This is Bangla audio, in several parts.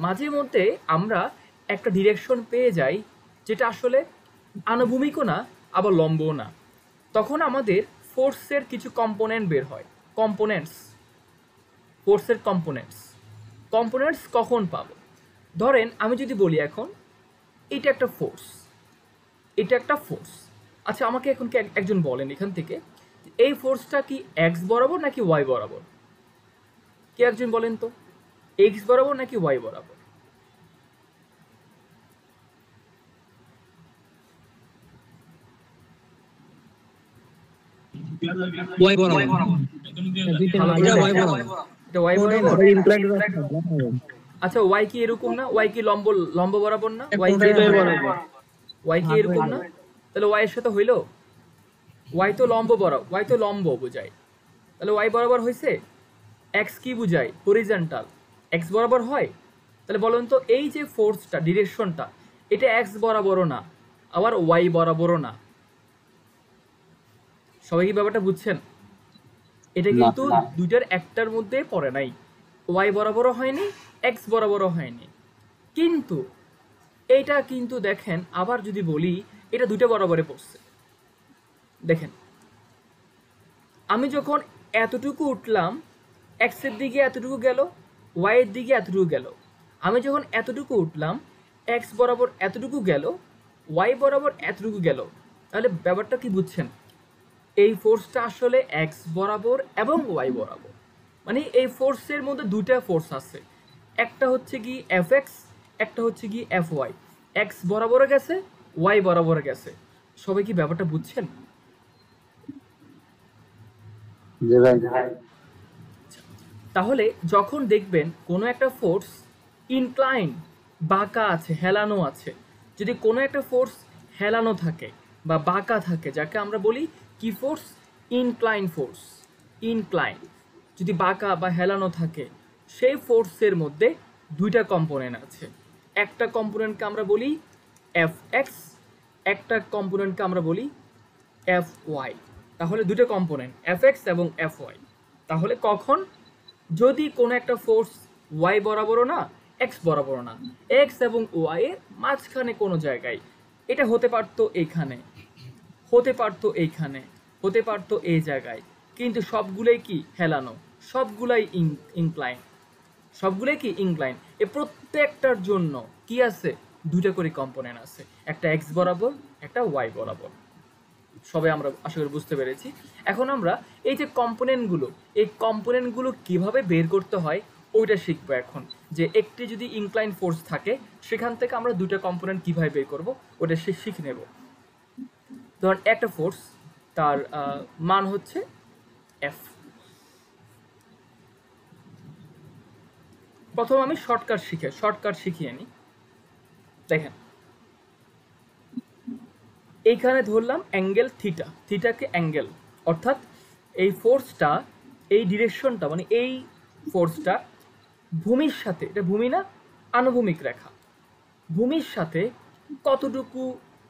মাঝে মধ্যে আমরা একটা ডিরেকশন পেয়ে যাই যেটা আসলে আনুভূমিকও না আবার লম্বও না, তখন আমাদের ফোর্সের কিছু কম্পোনেন্ট বের হয়। ফোর্সের কম্পোনেন্টস কখন পাবো? ধরেন আমি যদি বলি এখন এটা একটা ফোর্স, আচ্ছা আমাকে এখন একজন বলেন এখান থেকে এই ফোর্সটা কি এক্স বরাবর নাকি ওয়াই বরাবর? কে একজন বলেন তো, এক্স বরাবর নাকি ওয়াই বরাবর? আচ্ছা ওয়াই কি এরকম না? ওয়াই কি লম্ব বরাবর না? ওয়াই কি এরকম না? তাহলে ওয়াই এর সাথে হইলো, ওয়াই তো লম্ব বোঝায়, তাহলে ওয়াই বরাবর হয়েছে। এক্স কি বুঝায়? হরিজন্টাল, এক্স বরাবর হয়। তাহলে বলুন তো এই যে ফোর্সটা, ডিরেকশনটা, এটা এক্স বরাবরও না আবার ওয়াই বরাবরও না। সবাই কি ব্যাপারটা বুঝছেন? এটা কিন্তু দুইটার একটার মধ্যে পড়ে নাই, ওয়াই বরাবরও হয়নি, এক্স বরাবরও হয়নি। কিন্তু এইটা কিন্তু দেখেন, আবার যদি বলি এটা দুইটা বরাবরে পড়ছে। দেখেন আমি যখন এতটুকু উঠলাম, এক্স এর দিকে এতটুকু গেল, ওয়াই এর দিকে এতটুকু গেল। আমি যখন এতটুকু উঠলাম, এক্স বরাবর এতটুকু গেল, ওয়াই বরাবর এতটুকু গেল। তাহলে ব্যাপারটা কি বুঝছেন? এই ফোর্সটা আসলে এক্স বরাবর এবং ওয়াই বরাবর, মানে এই ফোর্সের মধ্যে দুইটা ফোর্স আছে, একটা হচ্ছে কি এফ এক্স, একটা হচ্ছে কি এফ ওয়াই। এক্স বরাবর গেছে, ওয়াই বরাবর গেছে। সবাই কি ব্যাপারটা বুঝছেন? তাহলে যখন দেখবেন কোনো একটা ফোর্স ইনক্লাইন, বাঁকা আছে, হেলানো আছে, যদি কোনো একটা ফোর্স হেলানো থাকে বা বাঁকা থাকে, যাকে আমরা বলি কি ফোর্স? ইনক্লাইন যদি বাঁকা বা হেলানো থাকে, সেই ফোর্সের মধ্যে দুইটা কম্পোনেন্ট আছে। একটা কম্পোনেন্টকে আমরা বলি এফ এক্স, একটা কম্পোনেন্টকে আমরা বলি এফ ওয়াই। তাহলে দুটো কম্পোনেন্ট এফ এক্স এবং এফ ওয়াই। তাহলে কখন? যদি কোনো একটা ফোর্স ওয়াই বরাবরও না, এক্স বরাবরও না, এক্স এবং ওয়াই এর মাঝখানে কোনো জায়গায়, এটা হতে পারতো এইখানে, হতে পারতো এইখানে, হতে পারতো এই জায়গায়, কিন্তু সবগুলোই কি হেলানো, সবগুলাই ইনক্লাইন। এ প্রত্যেকটার জন্য কি আছে? দুইটা করে কম্পোনেন্ট আছে, একটা এক্স বরাবর, একটা ওয়াই বরাবর। সবাই আমরা আশা করি বুঝতে পেরেছি। এখন আমরা এই যে কম্পোনেন্টগুলো কিভাবে বের করতে হয় ওইটা শিখবো এখন। যে একটি যদি ইনক্লাইন ফোর্স থাকে, সেখান থেকে আমরা দুইটা কম্পোনেন্ট কিভাবে বের করব ওটা শিখে নেব। ধরুন একটা ফোর্স, তার মান হচ্ছে এফ। প্রথম আমি শর্টকাট শিখিয়ে নিই। দেখেন এইখানে ধরলাম অ্যাঙ্গেল থিটাকে অ্যাঙ্গেল, অর্থাৎ এই ফোর্সটা, এই ডিরেকশনটা, মানে এই ফোর্সটা ভূমির সাথে, এটা ভূমি না, আনুভূমিক রেখা, ভূমির সাথে কতটুকু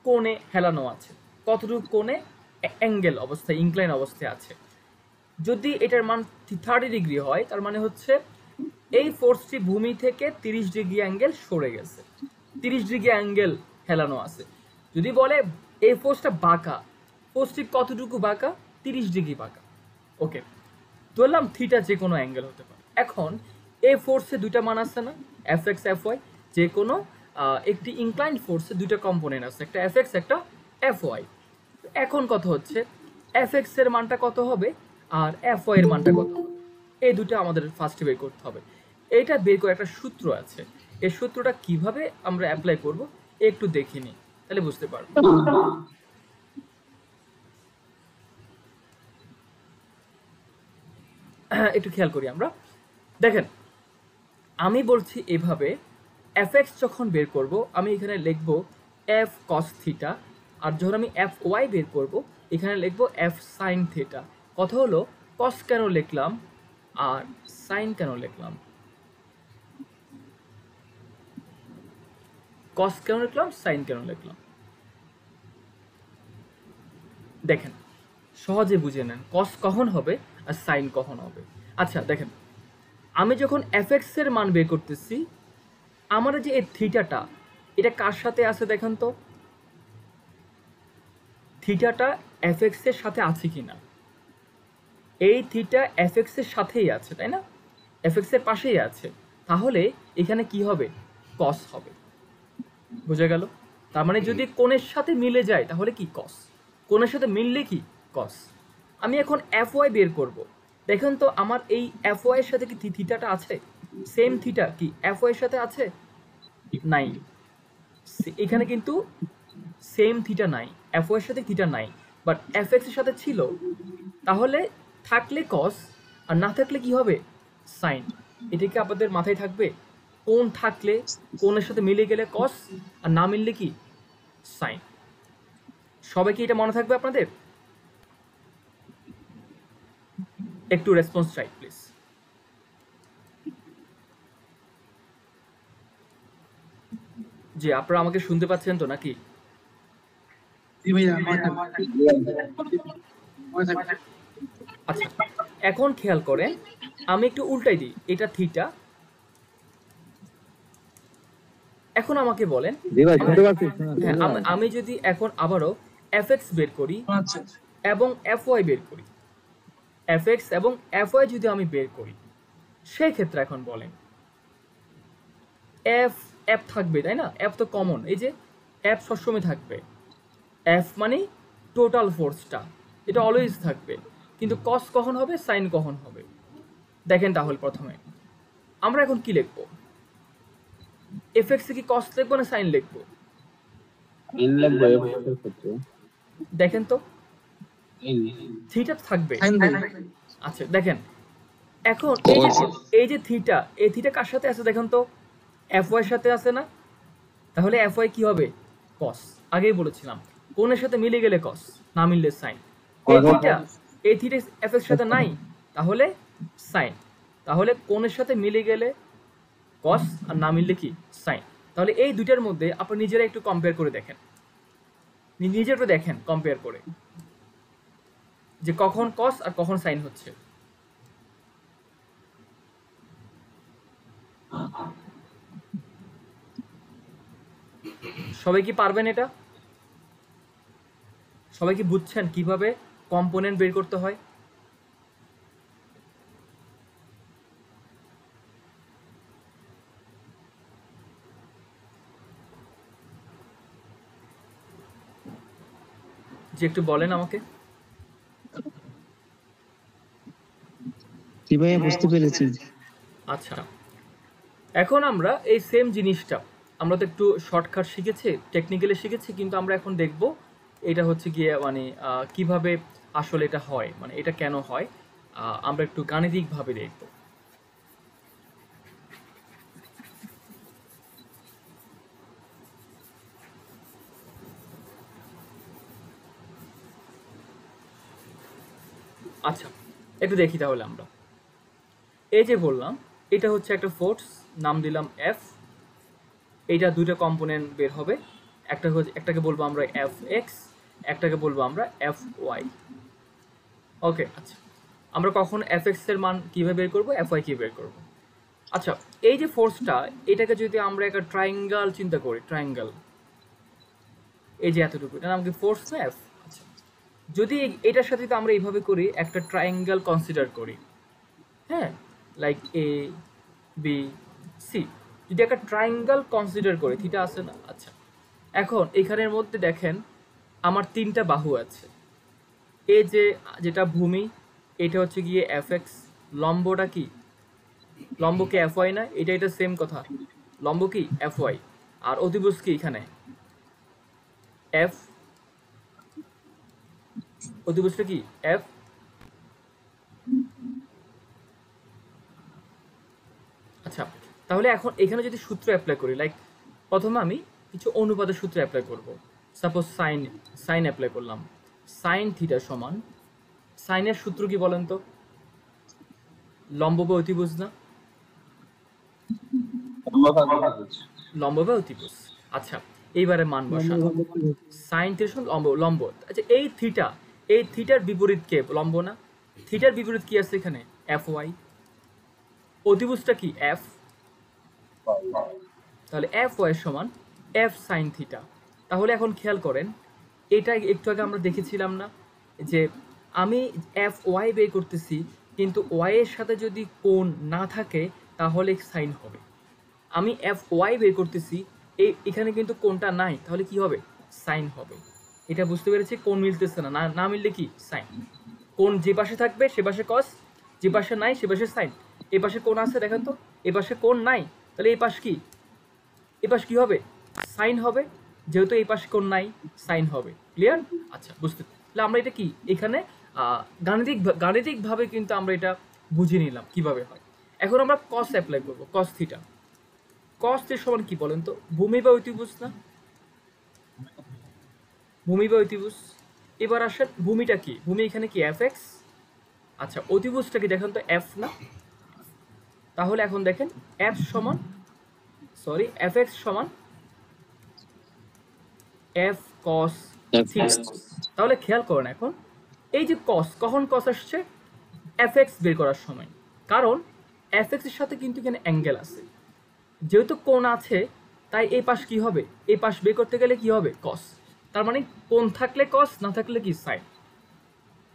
কোণে হেলানো আছে, কতটুকু কোণে অ্যাঙ্গেল অবস্থায়, ইনক্লাইন অবস্থায় আছে। যদি এটার মান 30 ডিগ্রি হয়, তার মানে হচ্ছে এই ফোর্সটি ভূমি থেকে 30 ডিগ্রি অ্যাঙ্গেল সরে গেছে, 30 ডিগ্রি অ্যাঙ্গেল হেলানো আছে। যদি বলে এই ফোর্সটা বাঁকা, ফোর্সটি কতটুকু বাঁকা? 30 ডিগ্রি বাঁকা। ওকে, ধরলাম থিটা যে কোনো অ্যাঙ্গেল হতে পারে। এখন এই ফোর্সে দুইটা মান আছে না, এফ এক্স এফ ওয়াই। যে কোনো একটি ইনক্লাইন ফোর্সে দুইটা কম্পোনেন্ট আছে, একটা এফ এক্স, একটা এফ ওয়াই। এখন কথা হচ্ছে এফ এক্স এর মানটা কত হবে আর এফ ওয়াই এর মানটা কত হবে, এই দুটো আমাদের ফার্স্টে বের করতে হবে। এইটা বের করে একটা সূত্র আছে, এই সূত্রটা কিভাবে আমরা অ্যাপ্লাই করব একটু দেখে নিই, তাহলে বুঝতে পারবো। একটু খেয়াল করি আমরা। দেখেন আমি বলছি এভাবে, এফ এক্স যখন বের করব আমি এখানে লিখব এফ কস থিটা, আর যখন আমি এফ ওয়াই বের করব এখানে লিখব এফ সাইন থিটা। কথা হলো কস কেন লিখলাম আর সাইন কেন লিখলাম, কস কেন লিখলাম, সাইন কেন লিখলাম। দেখেন সহজে বুঝে নেন কস কখন হবে আর সাইন কখন হবে। আচ্ছা দেখেন, আমি যখন এফ এক্স এর মান বের করতেছি, আমার যে এই থিটাটা, এটা কার সাথে আছে দেখেন তো, থিটাটা এফএক্স এর সাথে আছে কিনা। এই থিটা এফএক্স এর সাথেই আছে, তাই না, এফএক্স এর পাশেই আছে, তাহলে এখানে কি হবে, কস হবে। বোঝা গেল? তার মানে যদি কোণের সাথে মিলে যায় তাহলে কি কস, কোণের সাথে মিললে কি কস। আমি এখন এফ ওয়াই বের করব। দেখেন তো আমার এই এফ ওয়াই এর সাথে কি থিটাটা আছে, সেম থিটা কি এফ ওয়াই এর সাথে আছে, নাই। এখানে কিন্তু সেম থিটা নাই, এফ ওয়াই এর সাথে থিটা নাই, বাট এফ এক্স এর সাথে ছিল। তাহলে থাকলে কস আর না থাকলে কি হবে, সাইন। এটা কি আপনাদের মাথায় থাকবে? কোণ থাকলে, কোণের সাথে মিলে গেলে কস, আর না মিললে কি সাইন। সবাই কি এটা মনে থাকবে আপনাদের? একটু রেসপন্স চাই প্লিজ। জি, আপনারা আমাকে শুনতে পাচ্ছেন তো নাকি? আচ্ছা, এখন খেয়াল করেন, আমি একটু উল্টাই দিই, এটা থিটা। এখন আমাকে বলেন, হ্যাঁ, আমি যদি এখন আবারও এফ এক্স বের করি এবং এফ ওয়াই বের করি, এফ এক্স এবং এফ ওয়াই যদি আমি বের করি, সেই ক্ষেত্রে এখন বলেন এফ এফ থাকবে, তাই না, এফ তো কমন, এই যে এফ সবসময় থাকবে, এফ মানে টোটাল ফোর্সটা, এটা অলওয়েজ থাকবে। কিন্তু কস কখন হবে, সাইন কখন হবে? দেখেন তাহলে প্রথমে আমরা এখন কি লিখবো, এফ এক্স কি কস লিখবো না সাইন লিখবো? দেখেন তো থিটা থাকবে। আচ্ছা দেখেন, এখন এই যে থিটা, এই থিটা কার সাথে আছে দেখেন তো, এফ ওয়াই এর সাথে আছে না, তাহলে এফ ওয়াই কি হবে, কস। আগেই বলেছিলাম কোণের সাথে মিলে গেলে কস, না মিললে সাইন। এই থিটা এফ এর সাথে নাই, তাহলে সাইন। তাহলে কোণের সাথে মিলে গেলে কস আর না মিললে কি সাইন। তাহলে এই দুইটার মধ্যে আপনি নিজেরা একটু কম্পেয়ার করে দেখেন, নিজেরা দেখেন কম্পেয়ার করে যে কখন কস আর কখন সাইন হচ্ছে। সবাই কি পারবেন এটা? সবাই কি বুঝছেন কিভাবে কম্পোনেন্ট বের করতে হয়? যে একটু বলেন আমাকে। বুঝতে পেরেছি। আচ্ছা, এখন আমরা এই সেম জিনিসটা, আমরা তো একটু শর্টকাট শিখেছি, টেকনিক্যালি শিখেছি, কিন্তু আমরা এখন দেখব এটা হচ্ছে গিয়ে মানে কিভাবে আসলে এটা হয়, মানে এটা কেন হয়, আমরা একটু গাণিতিকভাবে দেখব। আচ্ছা একটু দেখি তাহলে আমরা। এই যে বললাম এটা হচ্ছে একটা ফোর্স, নাম দিলাম এফ। এইটা দুইটা কম্পোনেন্ট বের হবে, একটা হচ্ছে, একটাকে বলবো আমরা এফ এক্স, একটাকে বলবো আমরা এফ ওয়াই। ওকে, আচ্ছা আমরা কখন এফ এক্স এর মান কিভাবে বের করবো, এফ ওয়াই কি বের করবো। আচ্ছা, এই যে ফোর্সটা, এটাকে যদি আমরা একটা ট্রায়াঙ্গেল চিন্তা করি, ট্রায়াঙ্গেল, এই যে এতটুকু, এটা নাম কি ফোর্স না এফ। আচ্ছা, যদি এটার সাথে আমরা এইভাবে করি, একটা ট্রায়াঙ্গেল কনসিডার করি, হ্যাঁ, লাইক এ বি সি, যদি একটা ট্রায়াঙ্গেল কনসিডার করি, থিটা আছে না। আচ্ছা, এখন এখানের মধ্যে দেখেন আমার তিনটা বাহু আছে, এই যে যেটা ভূমি, এটা হচ্ছে গিয়ে এফ এক্স, লম্বটা কি, লম্ব কি এফ ওয়াই না, এটা সেম কথা, লম্ব কি এফ ওয়াই, আর অতিভুজ কি এখানে এফ, অতিভুজটা কি এফ। আচ্ছা, তাহলে এখন এখানে যদি সূত্র অ্যাপ্লাই করি, লাইক প্রথমে আমি কিছু অনুপাতের সূত্র অ্যাপ্লাই করব। সাপোজ সাইন অ্যাপ্লাই করলাম, সাইন থিটা সমান, সাইনের সূত্র কি বলেন তো, লম্ব বা অতিভুজ না, লম্ব বা অতিভুজ। আচ্ছা, এইবারে মান বসানো, সাইন থিটা সমান লম্ব, লম্ব। আচ্ছা, এই থিটার বিপরীত কে, লম্ব না, থিটার বিপরীত কি আছে এখানে, এফ ওয়াই। অতিভুজটা কি এফ, তাহলে এফ ওয়াই সমান এফ সাইন থিটা। তাহলে এখন খেয়াল করেন, এটা একটু আগে আমরা দেখেছিলাম না যে আমি এফ ওয়াই বের করতেছি, কিন্তু ওয়াই এর সাথে যদি কোণ না থাকে তাহলে সাইন হবে। আমি এফ ওয়াই বের করতেছি, এখানে কিন্তু কোণটা নাই, তাহলে কি হবে? সাইন হবে। এটা বুঝতে পেরেছি? কোণ মিলতেছে না, না মিললে কি সাইন। কোণ যে পাশে থাকবে সে পাশে কস, যে পাশে নাই সে পাশে সাইন। এ পাশে কোণ আছে দেখেন তো, এ পাশে কোণ নাই, তাহলে এই পাশ কি, এ পাশ কি হবে? সাইন হবে। যেহেতু এই পাশে কোণ নাই, সাইন হবে। ক্লিয়ার? আচ্ছা, বুঝতে, তাহলে আমরা এটা কি এখানে গাণিতিকভাবে কিন্তু আমরা এটা বুঝে নিলাম কিভাবে হয়। এখন আমরা কস অ্যাপ্লাই করবো, কস থিটা। কস এর সমান কি বলেন তো? ভূমি বা অতিভুজ না? ভূমি বা অতিভুজ। এবার আসেন, ভূমিটা কি? ভূমি এখানে কি এফ এক্স। আচ্ছা, অতিভুজটা কি দেখেন তো, এফ না? তাহলে এখন দেখেন এফ সমান, সরি, এফ এক্স সমান এফ কস থিটা। তাহলে খেয়াল করেন এখন, এই যে কস, কখন কস আসছে? এফ এক্স বের করার সময়। কারণ এফ এক্স এর সাথে কিন্তু এখানে অ্যাঙ্গেল আছে, যেহেতু কোণ আছে, তাই এই পাশ কি হবে? এই পাশ বের করতে গেলে কি হবে? কস। তার মানে কোণ থাকলে কস, না থাকলে কি সাইন।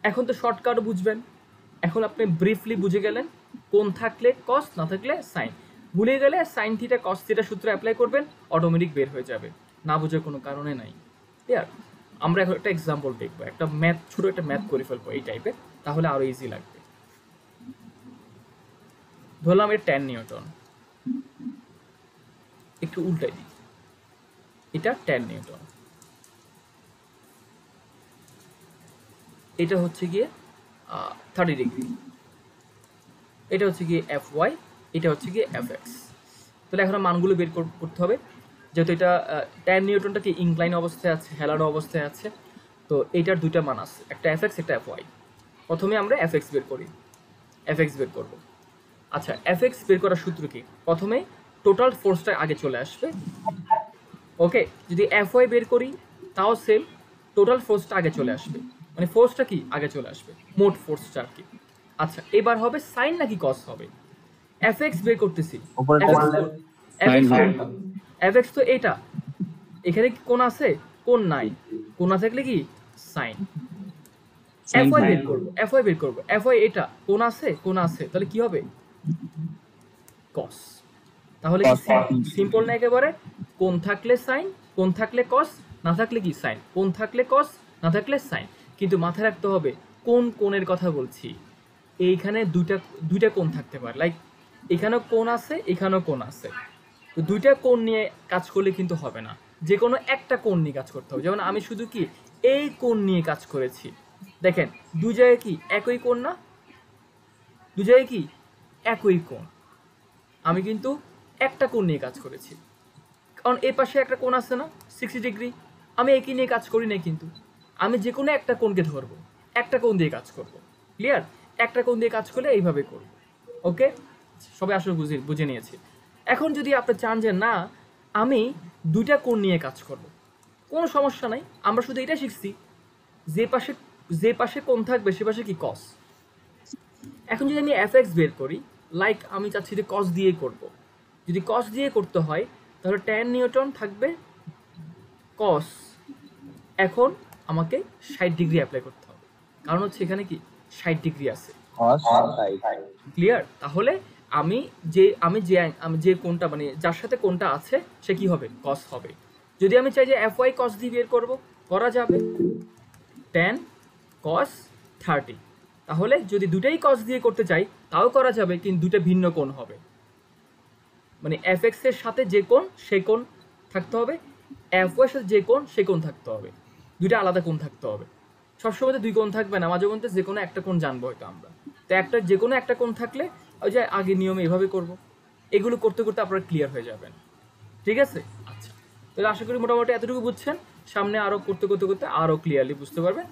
এখন তো শর্টকাট বুঝবেন, এখন আপনি ব্রিফলি বুঝে গেলেন, কোণ থাকলে কস, না থাকলে সাইন। ভুলে গেলে সাইন থিটা কস থিটা সূত্র অ্যাপ্লাই করবেন, অটোমেটিক বের হয়ে যাবে, না বুঝার কোনো কারণে নাই। ক্লিয়ার? আমরা এখন একটা এক্সাম্পল দেখবো, একটা ম্যাথ, ছোট একটা ম্যাথ করে ফেলবো এই টাইপের, তাহলে আরো ইজি লাগবে। ধরলাম এর 10 নিউটন, একটু উল্টাই দিই, এটা 10 নিউটন, এটা হচ্ছে গিয়ে 30 ডিগ্রি, এটা হচ্ছে গিয়ে এফ ওয়াই, এটা হচ্ছে গিয়ে এফ এক্স। তাহলে এখন মানগুলো বের করতে হবে, যেহেতু এটা 10 নিউটনটা কি ইনক্লাইন অবস্থায় আছে, হেলানো অবস্থায় আছে, তো এইটার দুইটা মান আছে, একটা এফ এক্স, একটা এফ ওয়াই। প্রথমে আমরা এফ এক্স বের করি, এফ এক্স বের করবো। আচ্ছা, এফ এক্স বের করার সূত্র কি? প্রথমে টোটাল ফোর্সটা আগে চলে আসবে। ওকে, যদি এফ ওয়াই বের করি তাও সেম, টোটাল ফোর্সটা আগে চলে আসবে, মানে ফোর্সটা কি আগে চলে আসবে, মোট ফোর্সটা আর কি। আচ্ছা, এবার হবে সাইন নাকি কস হবে? এফ এক্স বের করতেছি, এফ এক্স তো এটা, এখানে কি কোণ আছে? কোণ নাই, কোণ না থাকলে কি সাইন। এফ ওয়াই বের করবো, এফ ওয়াই বের করবো, এফ ওয়াই এটা, কোণ আছে, কোণ আছে, তাহলে কি হবে? কস। তাহলে কি সিম্পল না একেবারে? কোণ থাকলে সাইন, কোণ থাকলে কস, না থাকলে কি সাইন, কোণ থাকলে কস, না থাকলে সাইন। কিন্তু মাথায় রাখতে হবে কোন কোণের কথা বলছি। এইখানে দুইটা কোণ থাকতে পারে, লাইক এখানেও কোণ আছে, এখানেও কোণ আছে, তো দুইটা কোণ নিয়ে কাজ করলে কিন্তু হবে না, যে কোনো একটা কোণ নিয়ে কাজ করতে হবে। যেমন আমি শুধু কি এই কোণ নিয়ে কাজ করেছি, দেখেন দুই জায়গায় কি একই কোণ না? দুই জায়গায় কি একই কোণ, আমি কিন্তু একটা কোণ নিয়ে কাজ করেছি, কারণ এই পাশে একটা কোণ আছে না 60 ডিগ্রি, আমি একই নিয়ে কাজ করি না, কিন্তু আমি যে কোনো একটা কোণকে ধরবো, একটা কোণ দিয়ে কাজ করব। ক্লিয়ার? একটা কোণ দিয়ে কাজ করলে এইভাবে করব। ওকে, সবাই আসলে বুঝে নিয়েছি। এখন যদি আপনি চান যে না আমি দুইটা কোণ নিয়ে কাজ করব, কোনো সমস্যা নাই, আমরা শুধু এটা শিখছি যে পাশে কোণ থাকবে সে পাশে কি কস। এখন যদি আমি এফ এক্স বের করি, লাইক আমি চাচ্ছি যে কস দিয়ে করব, যদি কস দিয়ে করতে হয় তাহলে 10 নিউটন থাকবে কস। এখন আমাকে 60 ডিগ্রি অ্যাপ্লাই করতে হবে, কারণ হচ্ছে এখানে কি 60 ডিগ্রি আছে। ক্লিয়ার? তাহলে আমি যে কোণটা, মানে যার সাথে কোণটা আছে সে কি হবে? কস হবে। যদি আমি চাই যে এফ ওয়াই কস দিয়ে বের করবো, করা যাবে, 10 কস 30। তাহলে যদি দুটাই কস দিয়ে করতে চাই তাও করা যাবে, কিন্তু দুটো ভিন্ন কোণ হবে, মানে এফ এক্স এর সাথে যে কোণ সে কোণ থাকতে হবে, এফ ওয়াই এর সাথে যে কোণ সে কোণ থাকতে হবে, দুইটা আলাদা কোণ থাকতে হবে। সবসময় তো দুই কোণ থাকবে না, মাঝে মধ্যে যে কোনো একটা কোণ জানবো হয়তো আমরা, তো যে কোনো একটা কোণ থাকলে ওই যে আগে নিয়মে এভাবে করব। এগুলো করতে করতে আপনারা ক্লিয়ার হয়ে যাবেন। ঠিক আছে? আচ্ছা, তাহলে আশা করি মোটামুটি এতটুকু বুঝছেন, সামনে আরও করতে করতে আরও ক্লিয়ারলি বুঝতে পারবেন।